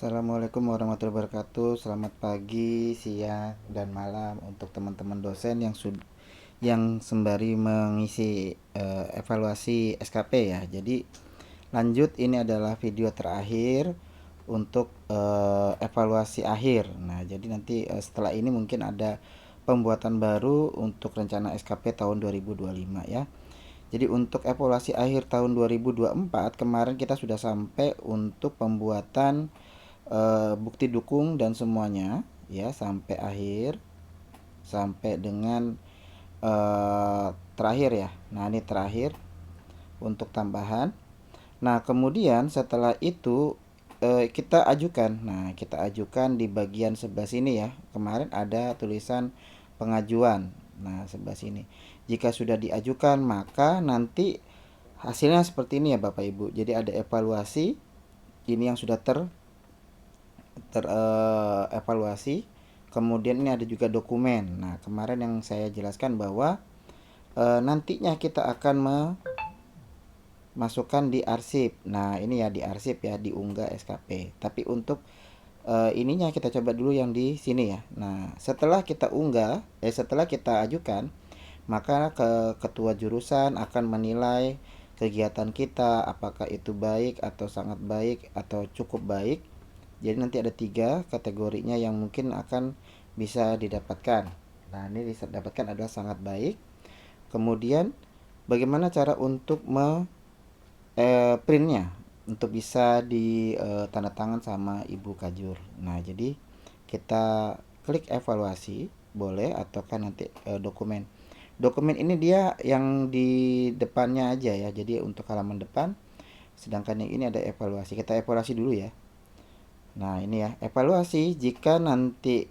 Assalamualaikum warahmatullahi wabarakatuh. Selamat pagi, siang, dan malam untuk teman-teman dosen yang sembari mengisi evaluasi SKP ya. Jadi lanjut, ini adalah video terakhir untuk evaluasi akhir. Nah, jadi nanti setelah ini mungkin ada pembuatan baru untuk rencana SKP tahun 2025 ya. Jadi untuk evaluasi akhir tahun 2024 kemarin kita sudah sampai untuk pembuatan bukti dukung dan semuanya ya sampai akhir, sampai dengan terakhir ya. Nah, ini terakhir untuk tambahan. Nah, kemudian setelah itu kita ajukan. Nah, kita ajukan di bagian sebelah sini ya. Kemarin ada tulisan pengajuan. Nah, sebelah sini. Jika sudah diajukan, maka nanti hasilnya seperti ini ya Bapak Ibu. Jadi ada evaluasi. Ini yang sudah terevaluasi. Kemudian ini ada juga dokumen. Nah, kemarin yang saya jelaskan bahwa nantinya kita akan memasukkan di arsip. Nah, ini ya di arsip ya, diunggah SKP. Tapi untuk ininya kita coba dulu yang di sini ya. Nah, setelah kita setelah kita ajukan, maka ketua jurusan akan menilai kegiatan kita apakah itu baik atau sangat baik atau cukup baik. Jadi nanti ada 3 kategorinya yang mungkin akan bisa didapatkan. Nah, ini didapatkan adalah sangat baik. Kemudian bagaimana cara untuk printnya untuk bisa di tanda tangan sama Ibu Kajur. Nah, jadi kita klik evaluasi boleh, atau kan nanti dokumen. Dokumen ini dia yang di depannya aja ya. Jadi untuk halaman depan, sedangkan yang ini ada evaluasi. Kita evaluasi dulu ya. Nah, ini ya, evaluasi jika nanti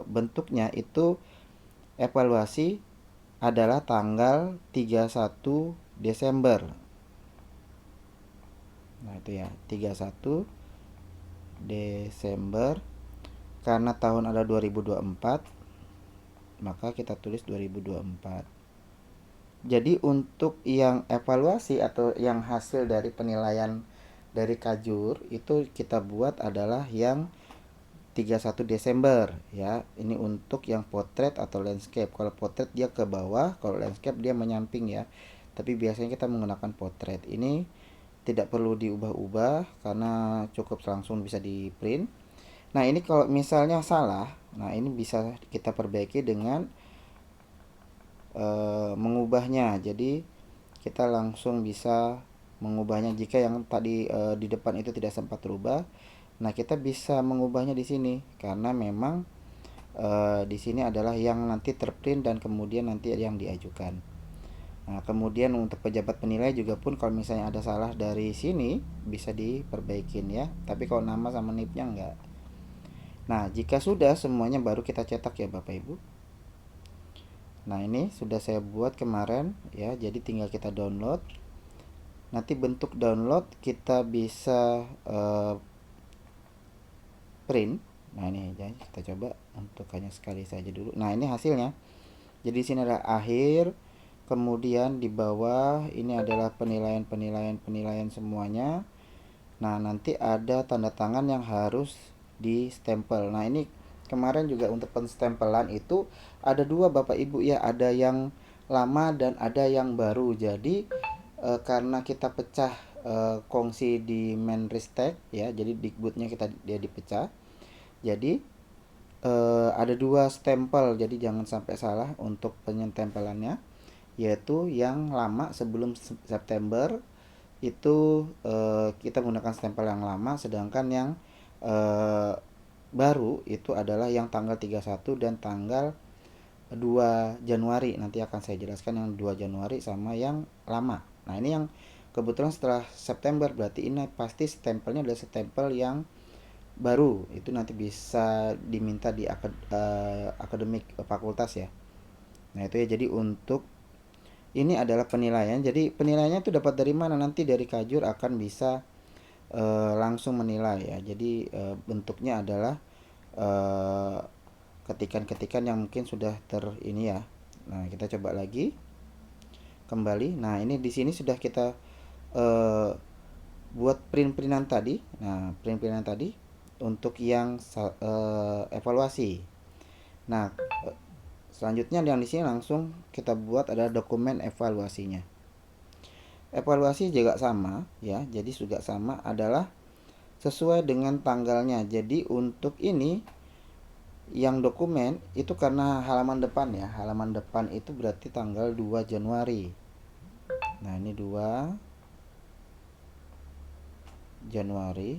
bentuknya itu evaluasi adalah tanggal 31 Desember. Nah, itu ya, 31 Desember. Karena tahun ada 2024, maka kita tulis 2024. Jadi untuk yang evaluasi atau yang hasil dari penilaian dari Kajur itu kita buat adalah yang 31 Desember ya. Ini untuk yang potret atau landscape. Kalau potret dia ke bawah, kalau landscape dia menyamping ya. Tapi biasanya kita menggunakan potret. Ini tidak perlu diubah-ubah karena cukup langsung bisa di print. Nah, ini kalau misalnya salah, nah ini bisa kita perbaiki dengan mengubahnya. Jadi kita langsung bisa mengubahnya jika yang tadi di depan itu tidak sempat terubah. Nah, kita bisa mengubahnya di sini karena memang di sini adalah yang nanti terprint dan kemudian nanti yang diajukan. Nah, kemudian untuk pejabat penilai juga pun kalau misalnya ada salah dari sini bisa diperbaikin ya. Tapi kalau nama sama NIP-nya enggak. Nah, jika sudah semuanya baru kita cetak ya Bapak Ibu. Nah, ini sudah saya buat kemarin ya. Jadi tinggal kita download. Nanti bentuk download kita bisa print. Nah, ini jadi kita coba untuk hanya sekali saja dulu. Nah, ini hasilnya. Jadi di sini adalah akhir. Kemudian di bawah ini adalah penilaian semuanya. Nah, nanti ada tanda tangan yang harus di stempel. Nah, ini kemarin juga untuk penstempelan itu ada 2 Bapak Ibu ya, ada yang lama dan ada yang baru. Jadi karena kita pecah kongsi di Menristek ya, jadi Dikbudnya dia dipecah. Jadi ada 2 stempel, jadi jangan sampai salah untuk penyetempelannya, yaitu yang lama sebelum September itu kita menggunakan stempel yang lama, sedangkan yang baru itu adalah yang tanggal 31 dan tanggal 2 Januari. Nanti akan saya jelaskan yang 2 Januari sama yang lama. Nah, ini yang kebetulan setelah September, berarti ini pasti stempelnya adalah stempel yang baru. Itu nanti bisa diminta di akademik fakultas ya. Nah, itu ya, jadi untuk ini adalah penilaian. Jadi penilaiannya itu dapat dari mana? Nanti dari Kajur akan bisa langsung menilai ya. Jadi bentuknya adalah ketikan-ketikan yang mungkin sudah ini ya. Nah, kita coba lagi kembali. Nah, ini di sini sudah kita buat print-printan tadi. Nah, print-printan tadi untuk yang evaluasi. Nah, selanjutnya yang di sini langsung kita buat adalah dokumen evaluasinya. Evaluasi juga sama ya, jadi juga sama adalah sesuai dengan tanggalnya. Jadi untuk ini yang dokumen itu karena halaman depan ya, halaman depan itu berarti tanggal 2 Januari. Nah, ini 2 Januari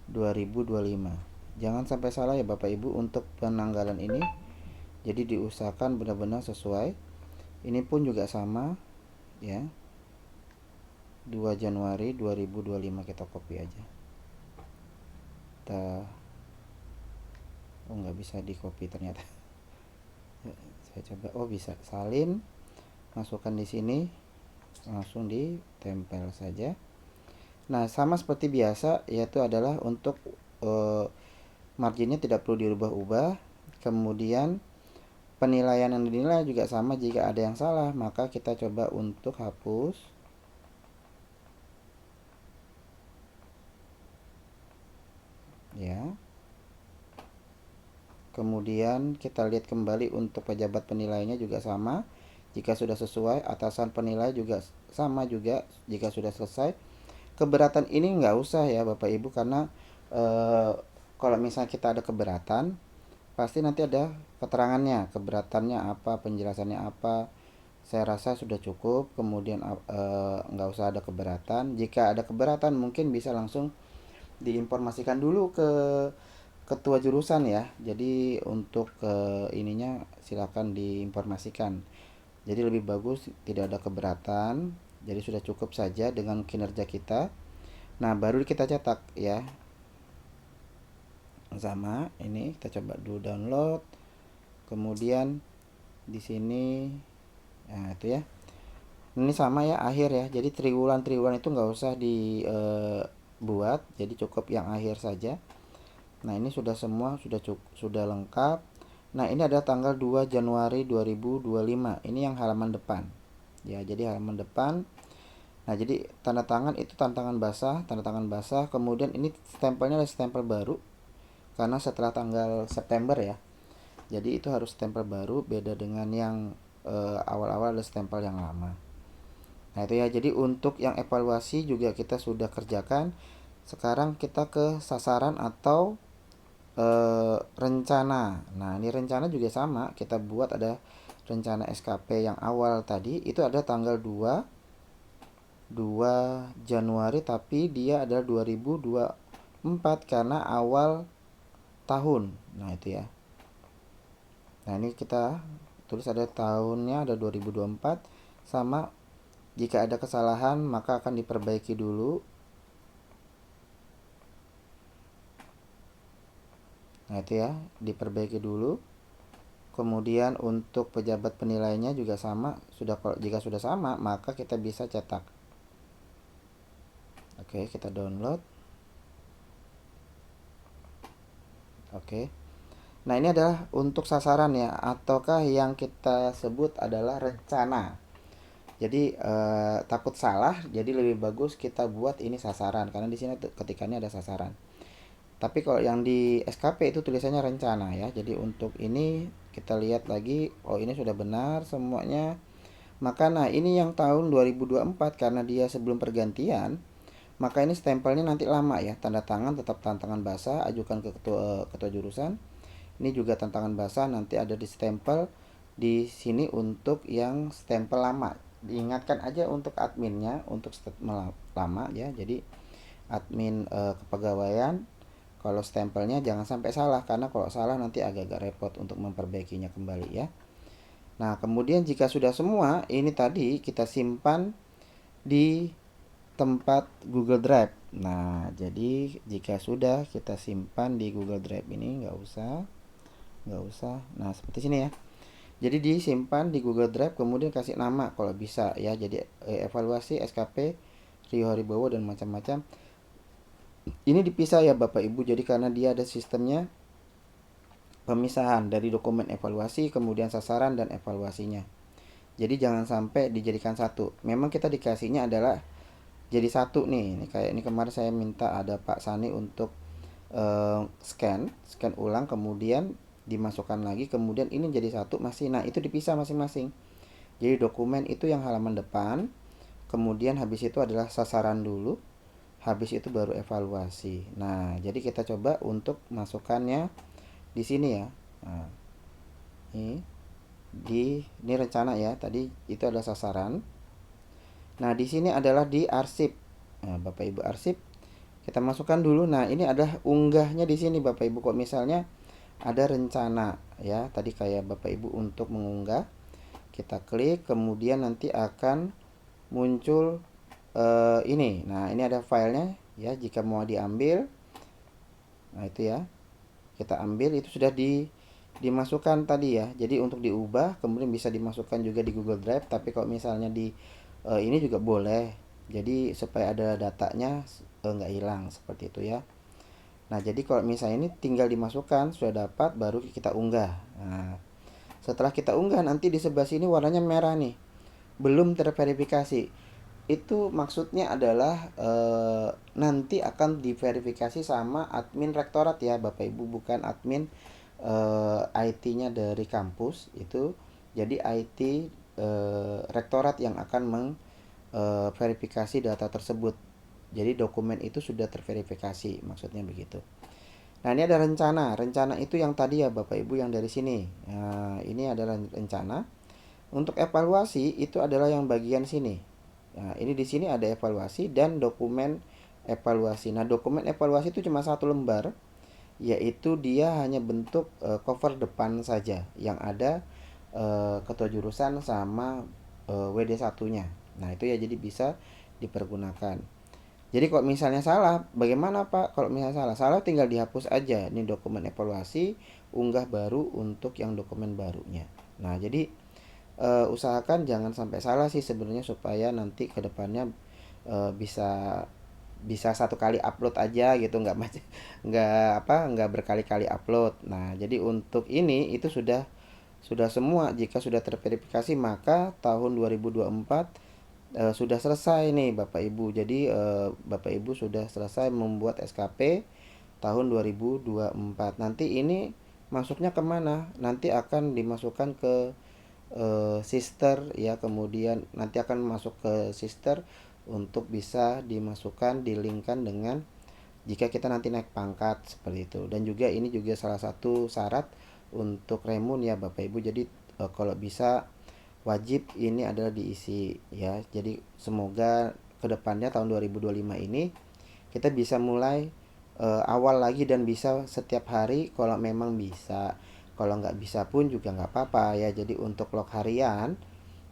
2025. Jangan sampai salah ya Bapak Ibu untuk penanggalan ini. Jadi diusahakan benar-benar sesuai. Ini pun juga sama ya. 2 Januari 2025 kita copy aja. Oh, nggak bisa di copy ternyata. Saya coba. Oh, bisa. Salin, masukkan di sini, langsung ditempel saja. Nah, sama seperti biasa, yaitu adalah untuk marginnya tidak perlu dirubah-ubah. Kemudian penilaian yang dinilai juga sama. Jika ada yang salah, maka kita coba untuk hapus. Ya. Kemudian kita lihat kembali untuk pejabat penilainya juga sama. Jika sudah sesuai, atasan penilai juga sama juga jika sudah selesai. Keberatan ini nggak usah ya Bapak Ibu, karena kalau misalnya kita ada keberatan, pasti nanti ada keterangannya, keberatannya apa, penjelasannya apa. Saya rasa sudah cukup. Kemudian nggak usah ada keberatan. Jika ada keberatan mungkin bisa langsung diinformasikan dulu ke ketua jurusan ya. Jadi untuk ininya silakan diinformasikan. Jadi lebih bagus tidak ada keberatan. Jadi sudah cukup saja dengan kinerja kita. Nah, baru kita cetak ya. Sama ini kita coba dulu download. Kemudian di sini, nah itu ya. Ini sama ya akhir ya. Jadi triwulan-triwulan itu nggak usah dibuat. Jadi cukup yang akhir saja. Nah, ini sudah semua sudah lengkap. Nah, ini ada tanggal 2 Januari 2025. Ini yang halaman depan. Ya, jadi halaman depan. Nah, jadi tanda tangan itu tanda tangan basah. Kemudian ini stempelnya ada stempel baru karena setelah tanggal September ya. Jadi itu harus stempel baru, beda dengan yang awal-awal ada stempel yang lama. Nah, itu ya. Jadi untuk yang evaluasi juga kita sudah kerjakan. Sekarang kita ke sasaran atau rencana. Nah, ini rencana juga sama, kita buat ada rencana SKP yang awal tadi itu ada tanggal 2 Januari, tapi dia adalah 2024 karena awal tahun. Nah, itu ya. Nah, ini kita tulis ada tahunnya ada 2024. Sama, jika ada kesalahan maka akan diperbaiki dulu. Nah, itu ya, diperbaiki dulu. Kemudian untuk pejabat penilainya juga sama. Jika sudah sama, maka kita bisa cetak. Oke, kita download. Oke. Nah, ini adalah untuk sasaran ya, ataukah yang kita sebut adalah rencana. Jadi takut salah, jadi lebih bagus kita buat ini sasaran karena di sini ketikannya ada sasaran. Tapi kalau yang di SKP itu tulisannya rencana ya. Jadi untuk ini kita lihat lagi, oh ini sudah benar semuanya. Maka nah ini yang tahun 2024 karena dia sebelum pergantian, maka ini stempelnya nanti lama ya. Tanda tangan tetap tanda tangan basah, ajukan ke ketua jurusan. Ini juga tanda tangan basah, nanti ada di stempel di sini untuk yang stempel lama. Diingatkan aja untuk adminnya untuk stempel lama ya. Jadi admin kepegawaian, kalau stempelnya jangan sampai salah, karena kalau salah nanti agak-agak repot untuk memperbaikinya kembali ya. Nah, kemudian jika sudah semua, ini tadi kita simpan di tempat Google Drive. Nah, jadi jika sudah kita simpan di Google Drive ini, nggak usah. Nah, seperti sini ya. Jadi disimpan di Google Drive, kemudian kasih nama kalau bisa ya. Jadi evaluasi SKP Rio Haribowo dan macam-macam. Ini dipisah ya Bapak Ibu, jadi karena dia ada sistemnya pemisahan dari dokumen evaluasi, kemudian sasaran dan evaluasinya. Jadi jangan sampai dijadikan satu. Memang kita dikasihnya adalah jadi satu nih. Ini kayak ini kemarin saya minta ada Pak Sani untuk scan ulang, kemudian dimasukkan lagi, kemudian ini jadi satu masih. Nah, itu dipisah masing-masing. Jadi dokumen itu yang halaman depan, kemudian habis itu adalah sasaran dulu, habis itu baru evaluasi. Nah, jadi kita coba untuk masukkannya di sini ya. Nah, ini rencana ya. Tadi itu adalah sasaran. Nah, di sini adalah di arsip. Nah, Bapak Ibu arsip kita masukkan dulu. Nah, ini adalah unggahnya di sini Bapak Ibu. Kok misalnya ada rencana ya, tadi kayak Bapak Ibu untuk mengunggah, kita klik, kemudian nanti akan muncul ini. Nah, ini ada filenya ya, jika mau diambil. Nah, itu ya. Kita ambil, itu sudah dimasukkan tadi ya. Jadi untuk diubah kemudian bisa dimasukkan juga di Google Drive, tapi kalau misalnya di ini juga boleh. Jadi supaya ada datanya nggak hilang seperti itu ya. Nah, jadi kalau misalnya ini tinggal dimasukkan, sudah dapat, baru kita unggah. Nah, setelah kita unggah nanti di sebelah sini warnanya merah nih. Belum terverifikasi. Itu maksudnya adalah nanti akan diverifikasi sama admin rektorat ya Bapak Ibu, bukan admin IT-nya dari kampus itu. Jadi IT rektorat yang akan verifikasi data tersebut. Jadi dokumen itu sudah terverifikasi, maksudnya begitu. Nah, ini ada rencana. Rencana itu yang tadi ya Bapak Ibu, yang dari sini. Nah, ini adalah rencana. Untuk evaluasi itu adalah yang bagian sini. Nah, ini di sini ada evaluasi dan dokumen evaluasi. Nah, dokumen evaluasi itu cuma satu lembar, yaitu dia hanya bentuk cover depan saja yang ada ketua jurusan sama WD1-nya. Nah, itu ya, jadi bisa dipergunakan. Jadi kalau misalnya salah, bagaimana Pak? Kalau misalnya salah, salah tinggal dihapus aja. Ini dokumen evaluasi, unggah baru untuk yang dokumen barunya. Nah, jadi usahakan jangan sampai salah sih sebenarnya, supaya nanti kedepannya bisa bisa satu kali upload aja gitu, nggak berkali-kali upload. Nah, jadi untuk ini itu sudah semua. Jika sudah terverifikasi, maka tahun 2024 sudah selesai nih Bapak Ibu. Jadi Bapak Ibu sudah selesai membuat SKP tahun 2024. Nanti ini masuknya kemana? Nanti akan dimasukkan ke sister ya, kemudian nanti akan masuk ke sister untuk bisa dimasukkan, dilingkan dengan jika kita nanti naik pangkat seperti itu. Dan juga ini juga salah satu syarat untuk remun ya Bapak Ibu. Jadi kalau bisa wajib ini adalah diisi ya. Jadi semoga kedepannya tahun 2025 ini kita bisa mulai awal lagi dan bisa setiap hari kalau memang bisa. Kalau nggak bisa pun juga nggak apa-apa ya. Jadi untuk log harian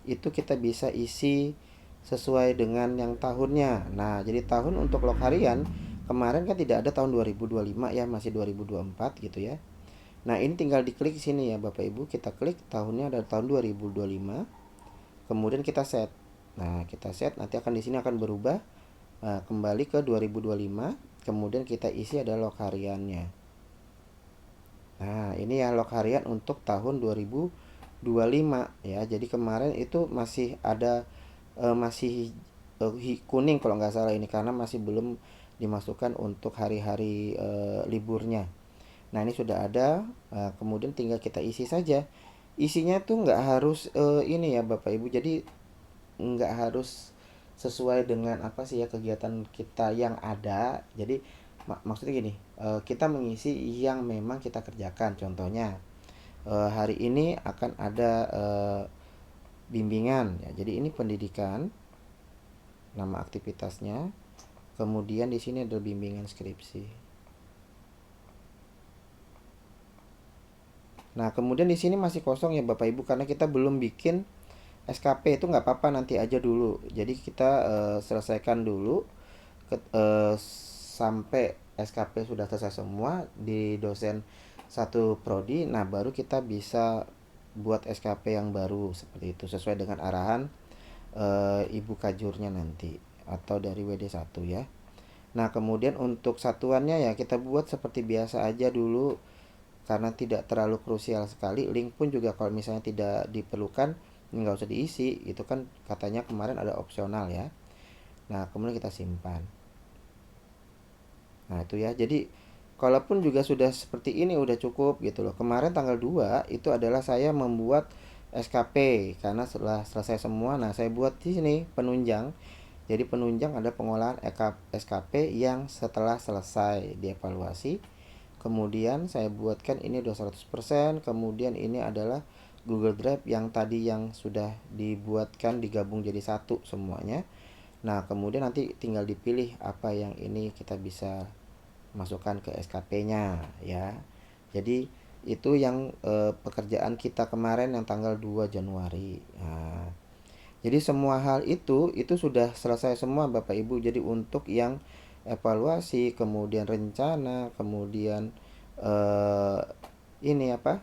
itu kita bisa isi sesuai dengan yang tahunnya. Nah, jadi tahun untuk log harian kemarin kan tidak ada tahun 2025 ya, masih 2024 gitu ya. Nah, ini tinggal diklik sini ya Bapak Ibu, kita klik tahunnya ada tahun 2025. Kemudian kita set. Nah, kita set, nanti akan di sini akan berubah kembali ke 2025. Kemudian kita isi ada log hariannya. Nah, ini ya log harian untuk tahun 2025 ya. Jadi kemarin itu masih ada masih kuning kalau nggak salah ini, karena masih belum dimasukkan untuk hari-hari liburnya. Nah, ini sudah ada, kemudian tinggal kita isi saja. Isinya tuh nggak harus ini ya Bapak Ibu, jadi nggak harus sesuai dengan apa sih ya kegiatan kita yang ada. Jadi maksudnya gini, kita mengisi yang memang kita kerjakan. Contohnya hari ini akan ada bimbingan ya. Jadi ini pendidikan, nama aktivitasnya. Kemudian di sini ada bimbingan skripsi. Nah, kemudian di sini masih kosong ya Bapak Ibu, karena kita belum bikin SKP. Itu nggak apa-apa, nanti aja dulu. Jadi kita selesaikan dulu sampai SKP sudah selesai semua di dosen satu prodi. Nah, baru kita bisa buat SKP yang baru seperti itu, sesuai dengan arahan ibu kajurnya nanti atau dari WD1 ya. Nah, kemudian untuk satuannya ya kita buat seperti biasa aja dulu, karena tidak terlalu krusial sekali. Link pun juga kalau misalnya tidak diperlukan, ini nggak usah diisi, itu kan katanya kemarin ada opsional ya. Nah kemudian kita simpan. Nah itu ya, jadi kalaupun juga sudah seperti ini udah cukup gitu loh. Kemarin tanggal 2 itu adalah saya membuat SKP karena setelah selesai semua. Nah saya buat di sini penunjang. Jadi penunjang ada pengolahan SKP yang setelah selesai dievaluasi. Kemudian saya buatkan ini udah 100%. Kemudian ini adalah Google Drive yang tadi yang sudah dibuatkan digabung jadi satu semuanya. Nah kemudian nanti tinggal dipilih apa yang ini kita bisa masukkan ke SKP-nya ya. Jadi itu yang pekerjaan kita kemarin yang tanggal 2 Januari. Nah, jadi semua hal itu sudah selesai semua Bapak Ibu. Jadi untuk yang evaluasi, kemudian rencana, kemudian eh, ini apa?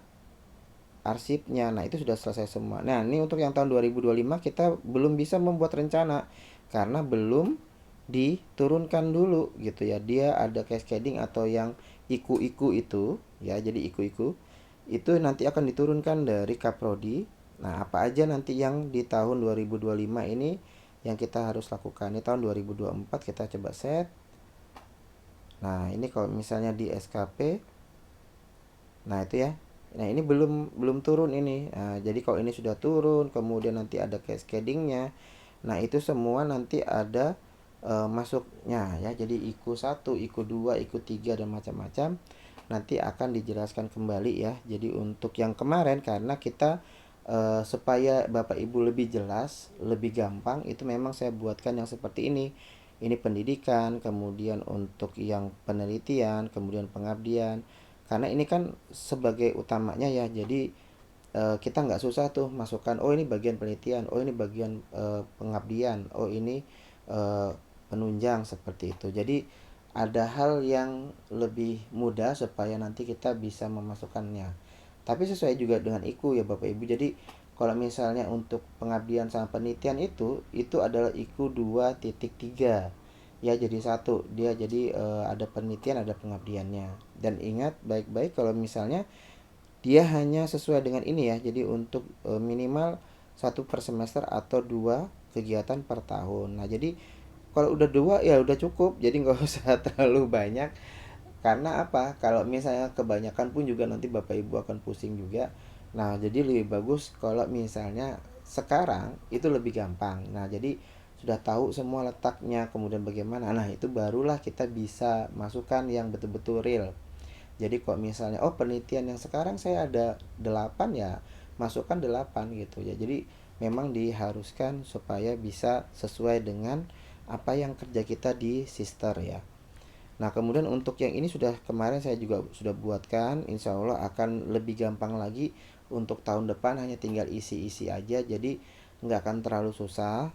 Arsipnya. Nah, itu sudah selesai semua. Nah, ini untuk yang tahun 2025 kita belum bisa membuat rencana karena belum diturunkan dulu gitu ya. Dia ada cascading atau yang iku-iku itu ya. Jadi iku-iku itu nanti akan diturunkan dari Kaprodi. Nah, apa aja nanti yang di tahun 2025 ini yang kita harus lakukan. Ini tahun 2024 kita coba set. Nah, ini kalau misalnya di SKP, nah itu ya. Nah, ini belum belum turun ini. Nah, jadi kalau ini sudah turun, kemudian nanti ada cascadingnya. Nah, itu semua nanti ada masuknya ya. Jadi IKU 1, IKU 2, IKU 3 dan macam-macam. Nanti akan dijelaskan kembali ya. Jadi untuk yang kemarin karena kita supaya Bapak Ibu lebih jelas, lebih gampang, itu memang saya buatkan yang seperti ini. Ini pendidikan, kemudian untuk yang penelitian, kemudian pengabdian. Karena ini kan sebagai utamanya ya. Jadi kita nggak susah tuh masukkan, oh ini bagian penelitian, oh ini bagian pengabdian, oh ini eh, penunjang seperti itu. Jadi ada hal yang lebih mudah supaya nanti kita bisa memasukkannya. Tapi sesuai juga dengan IKU ya Bapak Ibu. Jadi kalau misalnya untuk pengabdian sama penelitian itu adalah IKU 2.3 ya, jadi satu dia. Jadi ada penelitian ada pengabdiannya. Dan ingat baik-baik kalau misalnya dia hanya sesuai dengan ini ya. Jadi untuk minimal satu per semester atau dua kegiatan per tahun. Nah jadi kalau udah dua ya udah cukup. Jadi nggak usah terlalu banyak. Karena apa? Kalau misalnya kebanyakan pun juga nanti Bapak Ibu akan pusing juga. Nah jadi lebih bagus kalau misalnya sekarang itu lebih gampang. Nah jadi sudah tahu semua letaknya, kemudian bagaimana. Nah itu barulah kita bisa masukkan yang betul-betul real. Jadi kok misalnya oh penelitian yang sekarang saya ada 8 ya masukkan 8 gitu ya. Jadi memang diharuskan supaya bisa sesuai dengan apa yang kerja kita di sister ya. Nah kemudian untuk yang ini sudah kemarin saya juga sudah buatkan, insya Allah akan lebih gampang lagi. Untuk tahun depan hanya tinggal isi-isi aja, jadi nggak akan terlalu susah.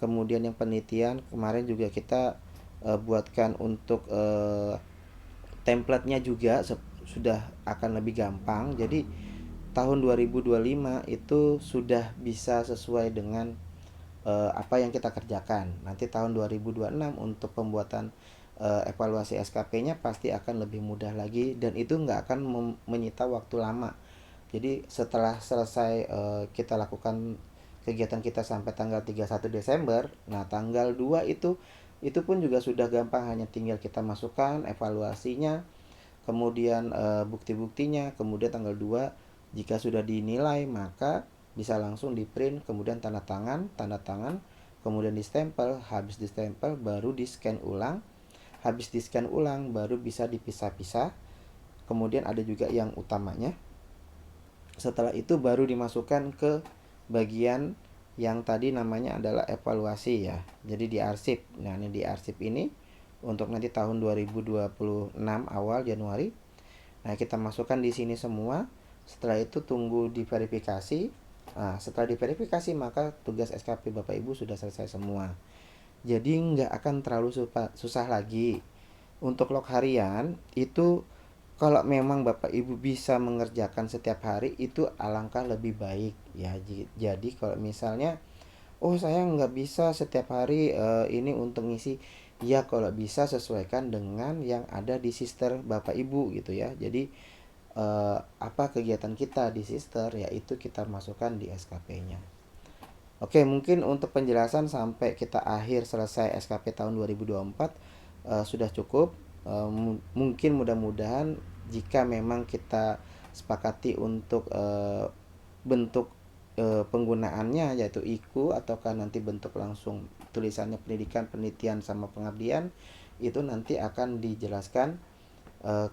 Kemudian yang penelitian kemarin juga kita buatkan untuk templatenya juga sudah akan lebih gampang. Jadi tahun 2025 itu sudah bisa sesuai dengan apa yang kita kerjakan. Nanti tahun 2026 untuk pembuatan evaluasi SKP-nya pasti akan lebih mudah lagi dan itu nggak akan menyita waktu lama. Jadi setelah selesai kita lakukan kegiatan kita sampai tanggal 31 Desember, nah tanggal 2 itu pun juga sudah gampang, hanya tinggal kita masukkan evaluasinya, kemudian bukti-buktinya, kemudian tanggal 2 jika sudah dinilai maka bisa langsung di print, kemudian tanda tangan, kemudian di stempel, habis di stempel baru di scan ulang, habis di scan ulang baru bisa dipisah-pisah, kemudian ada juga yang utamanya. Setelah itu baru dimasukkan ke bagian yang tadi namanya adalah evaluasi ya. Jadi di arsip. Nah, ini di arsip ini untuk nanti tahun 2026 awal Januari. Nah, kita masukkan di sini semua. Setelah itu tunggu diverifikasi. Nah, setelah diverifikasi maka tugas SKP Bapak Ibu sudah selesai semua. Jadi nggak akan terlalu susah lagi. Untuk log harian itu kalau memang Bapak Ibu bisa mengerjakan setiap hari itu alangkah lebih baik ya. Jadi kalau misalnya oh saya nggak bisa setiap hari ini untuk ngisi, ya kalau bisa sesuaikan dengan yang ada di sister Bapak Ibu gitu ya. Jadi apa kegiatan kita di sister ya itu kita masukkan di SKP-nya. Oke, mungkin untuk penjelasan sampai kita akhir selesai SKP tahun 2024 sudah cukup. Mungkin mudah-mudahan jika memang kita sepakati untuk bentuk penggunaannya yaitu IKU ataukah nanti bentuk langsung tulisannya pendidikan, penelitian sama pengabdian, itu nanti akan dijelaskan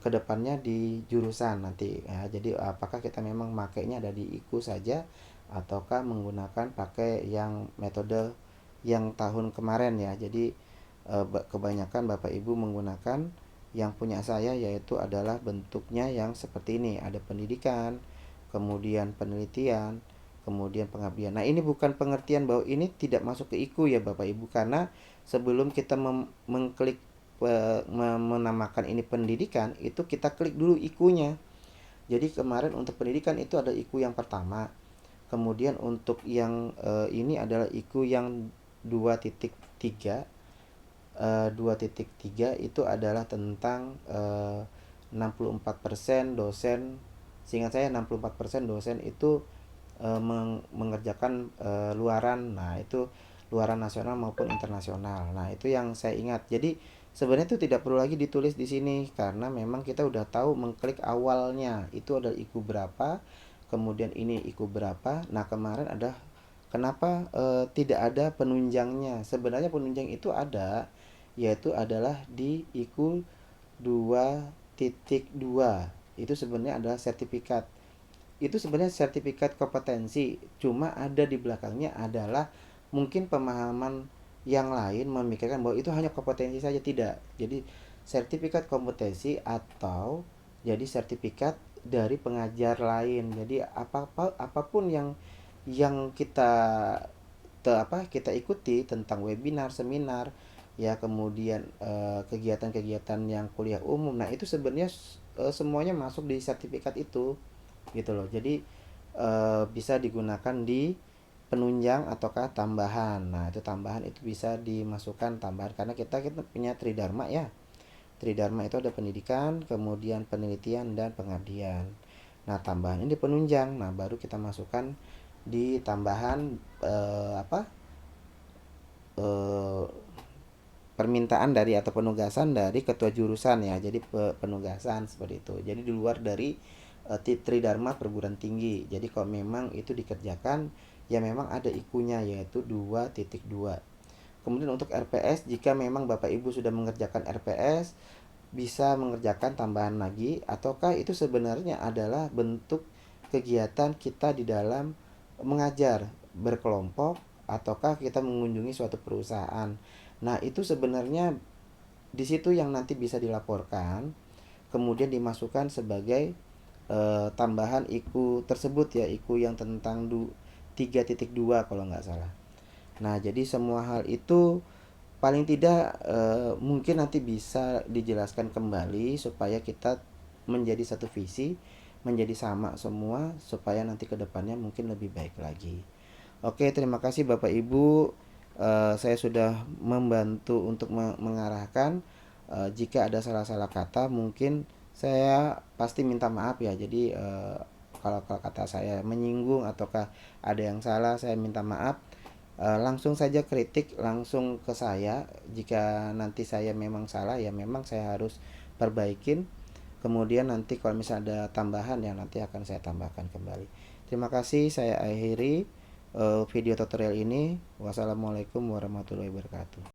ke depannya di jurusan nanti ya. Jadi apakah kita memang makainya ada di IKU saja ataukah menggunakan pakai yang metode yang tahun kemarin ya. Jadi kebanyakan Bapak Ibu menggunakan yang punya saya, yaitu adalah bentuknya yang seperti ini. Ada pendidikan, kemudian penelitian, kemudian pengabdian. Nah, ini bukan pengertian bahwa ini tidak masuk ke IKU ya Bapak Ibu, karena sebelum kita mengklik menamakan ini pendidikan, itu kita klik dulu IKU-nya. Jadi kemarin untuk pendidikan itu ada IKU yang pertama. Kemudian untuk yang ini adalah IKU yang 2.3. 2.3 itu adalah tentang 64% dosen, seingat saya 64% dosen itu mengerjakan luaran. Nah, itu luaran nasional maupun internasional. Nah, itu yang saya ingat. Jadi sebenarnya itu tidak perlu lagi ditulis di sini karena memang kita udah tahu mengklik awalnya itu ada IKU berapa, kemudian ini IKU berapa. Nah, kemarin ada kenapa tidak ada penunjangnya? Sebenarnya penunjang itu ada, yaitu adalah di IKU 2.2. Itu sebenarnya adalah sertifikat. Itu sebenarnya sertifikat kompetensi, cuma ada di belakangnya adalah mungkin pemahaman yang lain memikirkan bahwa itu hanya kompetensi saja. Tidak. Jadi sertifikat kompetensi atau jadi sertifikat dari pengajar lain. Jadi apapun yang kita ikuti tentang webinar, seminar, ya kemudian kegiatan-kegiatan yang kuliah umum. Nah, itu sebenarnya semuanya masuk di sertifikat itu gitu loh. Jadi bisa digunakan di penunjang ataukah tambahan. Nah, itu tambahan itu bisa dimasukkan tambahan karena kita punya tridharma ya. Tridharma itu ada pendidikan, kemudian penelitian dan pengabdian. Nah, tambahan ini penunjang. Nah, baru kita masukkan di tambahan eh, permintaan dari atau penugasan dari ketua jurusan ya. Jadi penugasan seperti itu. Jadi di luar dari Tridharma perguruan tinggi. Jadi kalau memang itu dikerjakan ya memang ada ikunya yaitu 2.2. Kemudian untuk RPS, jika memang Bapak Ibu sudah mengerjakan RPS, bisa mengerjakan tambahan lagi ataukah itu sebenarnya adalah bentuk kegiatan kita di dalam mengajar berkelompok ataukah kita mengunjungi suatu perusahaan. Nah, itu sebenarnya di situ yang nanti bisa dilaporkan, kemudian dimasukkan sebagai tambahan IKU tersebut ya, IKU yang tentang 3.2 kalau nggak salah. Nah, jadi semua hal itu paling tidak mungkin nanti bisa dijelaskan kembali supaya kita menjadi satu visi, menjadi sama semua supaya nanti kedepannya mungkin lebih baik lagi. Oke, terima kasih Bapak Ibu. Saya sudah membantu untuk mengarahkan. Jika ada salah-salah kata, mungkin saya pasti minta maaf ya. Jadi kalau kata saya menyinggung ataukah ada yang salah, saya minta maaf. Langsung saja kritik langsung ke saya. Jika nanti saya memang salah, ya memang saya harus perbaikin. Kemudian nanti kalau misalnya ada tambahan ya nanti akan saya tambahkan kembali. Terima kasih, saya akhiri video tutorial ini. Wassalamualaikum warahmatullahi wabarakatuh.